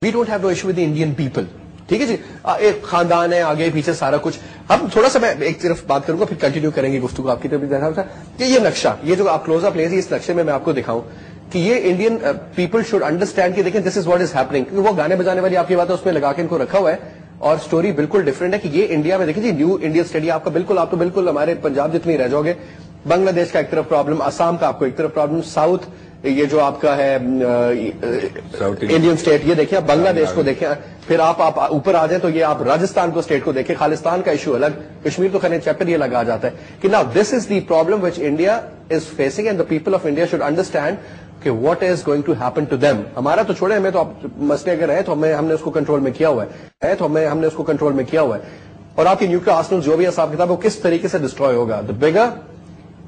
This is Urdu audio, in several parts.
We don't have no issue with the Indian people. ٹھیک ہے جی, ایک خاندان ہے, آگے پیچھے سارا کچھ. ہم تھوڑا سا میں ایک طرف بات کروں گا, پھر کنٹینیو کریں گے گفتگو آپ کی طرف کہ یہ نقشہ, یہ جو آپ کلوز اپ لے, اس نقشے میں آپ کو دکھاؤں کہ یہ انڈین پیپل شوڈ انڈرسٹینڈ کہ دیکھیں دس از واٹ از ہیپننگ. کیونکہ وہ گانے بجانے والی آپ کی بات ہے, اس میں لگا کے ان کو رکھا ہوا ہے, اور سٹوری بالکل ڈفرنٹ ہے کہ یہ انڈیا میں دیکھیں جی, نیو انڈین اسٹڈی آپ کا بالکل, آپ تو بالکل ہمارے پنجاب جتنی رہ جاؤ گے. بنگلہ دیش کا ایک طرف پرابلم, آسام کا آپ کو ایک طرف پرابلم, ساؤتھ یہ جو آپ کا ہے انڈین اسٹیٹ, یہ دیکھیں, بنگلہ دیش کو دیکھیں, پھر آپ اوپر آ جائیں تو یہ آپ راجستھان کو اسٹیٹ کو دیکھیں, خالستان کا ایشو الگ, کشمیر تو خیر چیپٹر یہ لگا جاتا ہے کہ نا this is the problem which India is facing and the people of India should understand کہ what is going to happen to them. ہمارا تو چھوڑے, ہمیں تو مسئلے اگر ہے تو ہم نے اس کو کنٹرول میں کیا ہوا ہے, ہم نے اس کو کنٹرول میں کیا ہوا ہے. اور آپ کی نیوکلیئر آرسنل جو بھی حساب کتاب وہ کس طریقے سے ڈسٹروائے ہوگا, دا بگر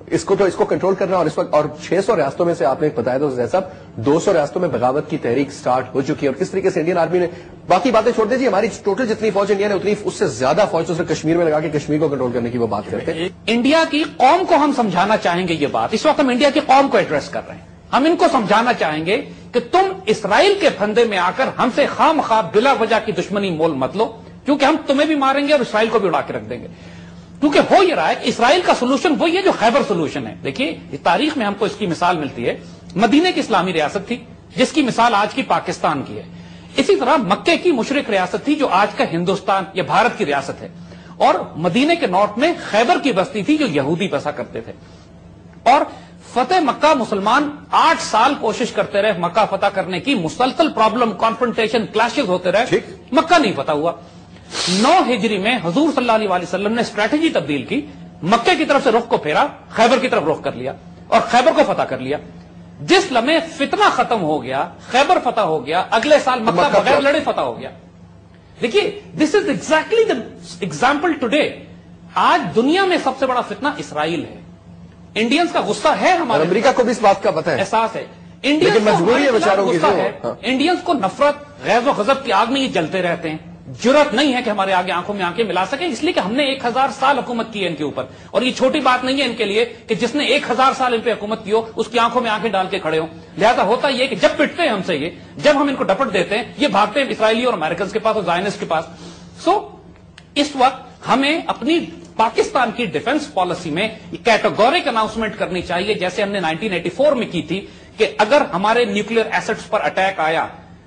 اس کو کنٹرول کرنا. اور اس وقت اور 600 ریاستوں میں سے آپ نے بتایا تو صاحب 200 ریاستوں میں بغاوت کی تحریک سٹارٹ ہو چکی ہے. اور کس طریقے سے انڈین آرمی نے, باقی باتیں چھوڑ دیجیے, ہماری ٹوٹل جتنی فوج انڈیا نے اتنی اس سے زیادہ فوج تو کشمیر میں لگا کے کشمیر کو کنٹرول کرنے کی وہ بات کرتے ہیں. انڈیا کی قوم کو ہم سمجھانا چاہیں گے, یہ بات اس وقت ہم انڈیا کی قوم کو ایڈریس کر رہے ہیں. ہم ان کو سمجھانا چاہیں گے کہ تم اسرائیل کے پھندے میں آ کر ہم سے خام خواہ بلا وجہ کی دشمنی مول مت لو, کیونکہ ہم تمہیں بھی ماریں گے اور اسرائیل کو بھی اڑا کے رکھ دیں گے. کیونکہ ہو یہ رہا ہے کہ اسرائیل کا سولوشن وہی ہے جو خیبر سولوشن ہے. دیکھیے تاریخ میں ہم کو اس کی مثال ملتی ہے, مدینے کی اسلامی ریاست تھی جس کی مثال آج کی پاکستان کی ہے. اسی طرح مکے کی مشرق ریاست تھی جو آج کا ہندوستان یا بھارت کی ریاست ہے. اور مدینے کے نارتھ میں خیبر کی بستی تھی جو یہودی بسا کرتے تھے. اور فتح مکہ مسلمان 8 سال کوشش کرتے رہے مکہ فتح کرنے کی, مسلسل پرابلم, کانفرنٹیشن, کلاشز ہوتے رہے, مکہ نہیں فتح ہوا. 9 ہجری میں حضور صلی اللہ علیہ وسلم نے اسٹریٹجی تبدیل کی, مکے کی طرف سے رخ کو پھیرا, خیبر کی طرف رخ کر لیا اور خیبر کو فتح کر لیا. جس لمحے فتنہ ختم ہو گیا, خیبر فتح ہو گیا, اگلے سال مکہ بغیر لڑے فتح ہو گیا. دیکھیے this is exactly the example today. آج دنیا میں سب سے بڑا فتنہ اسرائیل ہے. انڈینز کا غصہ ہے, ہمارے امریکہ کو بھی اس بات کا پتہ ہے, احساس ہے. انڈینز کو نفرت, غیظ و غضب کی آگ میں یہ جلتے رہتے ہیں. جرات نہیں ہے کہ ہمارے آگے آنکھوں میں آنکھیں ملا سکیں, اس لیے کہ ہم نے 1000 سال حکومت کی ہے ان کے اوپر. اور یہ چھوٹی بات نہیں ہے ان کے لیے کہ جس نے 1000 سال ان پہ حکومت کی ہو اس کی آنکھوں میں آنکھیں ڈال کے کھڑے ہوں. لہذا ہوتا یہ کہ جب پٹتے ہیں ہم سے, یہ جب ہم ان کو ڈپٹ دیتے ہیں, یہ بھاگتے ہیں اسرائیلی اور امریکنز کے پاس اور زائنسٹ کے پاس. اس وقت ہمیں اپنی پاکستان کی ڈیفنس پالیسی میں کیٹیگورک اناؤنسمنٹ کرنی چاہیے, جیسے ہم نے 1984 میں کی تھی کہ اگر ہمارے نیوکلیئر ایسٹس پر اٹیک آیا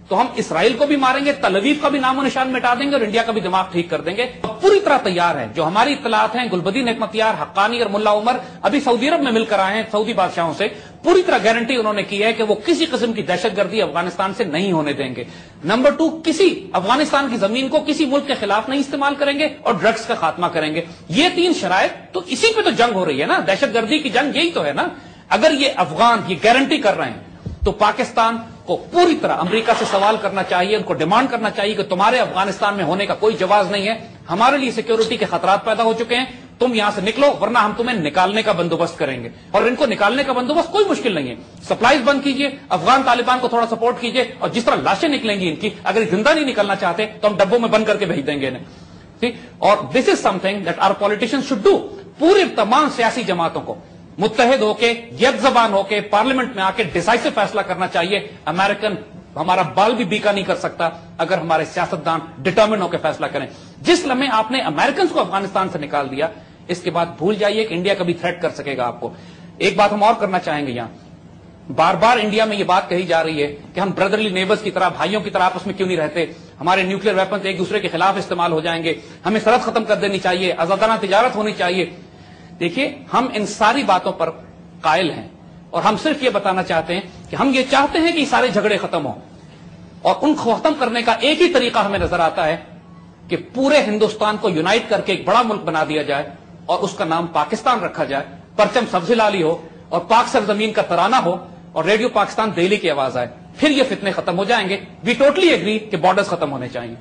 تو ہم اسرائیل کو بھی ماریں گے, تل اویو کا بھی نام و نشان مٹا دیں گے اور انڈیا کا بھی دماغ ٹھیک کر دیں گے. پوری طرح تیار ہیں. جو ہماری اطلاعات ہیں, گلبدین حکمتیار, حقانی اور ملا عمر ابھی سعودی عرب میں مل کر آئے ہیں سعودی بادشاہوں سے, پوری طرح گارنٹی انہوں نے کی ہے کہ وہ کسی قسم کی دہشت گردی افغانستان سے نہیں ہونے دیں گے. نمبر 2, کسی افغانستان کی زمین کو کسی ملک کے خلاف نہیں استعمال کریں گے اور ڈرگس کا خاتمہ کریں گے. یہ 3 شرائط, تو اسی پہ تو جنگ ہو رہی ہے نا, دہشت گردی کی جنگ یہی تو ہے نا. اگر یہ افغان یہ گارنٹی کر رہے ہیں تو پاکستان کو پوری طرح امریکہ سے سوال کرنا چاہیے, ان کو ڈیمانڈ کرنا چاہیے کہ تمہارے افغانستان میں ہونے کا کوئی جواز نہیں ہے, ہمارے لیے سیکیورٹی کے خطرات پیدا ہو چکے ہیں, تم یہاں سے نکلو ورنہ ہم تمہیں نکالنے کا بندوبست کریں گے. اور ان کو نکالنے کا بندوبست کوئی مشکل نہیں ہے, سپلائیز بند کیجئے, افغان طالبان کو تھوڑا سپورٹ کیجئے, اور جس طرح لاشیں نکلیں گی ان کی, اگر زندہ نہیں نکلنا چاہتے تو ہم ڈبوں میں بند کر کے بھیج دیں گے انہیں. اور this is something that our politicians should do. پورے تمام سیاسی جماعتوں کو متحد ہو کے, یک زبان ہو کے پارلیمنٹ میں آ کے ڈیسائسو فیصلہ کرنا چاہیے. امریکن ہمارا بال بھی بیکا نہیں کر سکتا اگر ہمارے سیاستدان ڈٹرمن ہو کے فیصلہ کریں. جس لمحے آپ نے امریکنز کو افغانستان سے نکال دیا, اس کے بعد بھول جائیے کہ انڈیا کبھی تھریٹ کر سکے گا آپ کو. ایک بات ہم اور کرنا چاہیں گے, یہاں بار بار انڈیا میں یہ بات کہی جا رہی ہے کہ ہم بردرلی نیبرز کی طرح, بھائیوں کی طرح آپس میں کیوں نہیں رہتے, ہمارے نیوکلیئر ویپنز ایک دوسرے کے خلاف استعمال ہو جائیں گے, ہمیں سرحد ختم کر دینی چاہیے, آزادانہ تجارت ہونی چاہیے. دیکھیے ہم ان ساری باتوں پر قائل ہیں اور ہم صرف یہ بتانا چاہتے ہیں کہ ہم یہ چاہتے ہیں کہ یہ سارے جھگڑے ختم ہوں, اور ان کو ختم کرنے کا ایک ہی طریقہ ہمیں نظر آتا ہے کہ پورے ہندوستان کو یونائٹ کر کے ایک بڑا ملک بنا دیا جائے اور اس کا نام پاکستان رکھا جائے, پرچم سبز لالی ہو اور پاک سرزمین کا ترانہ ہو اور ریڈیو پاکستان دہلی کی آواز آئے, پھر یہ فتنے ختم ہو جائیں گے. وی ٹوٹلی ایگری کہ بارڈرز ختم ہونے چاہیے.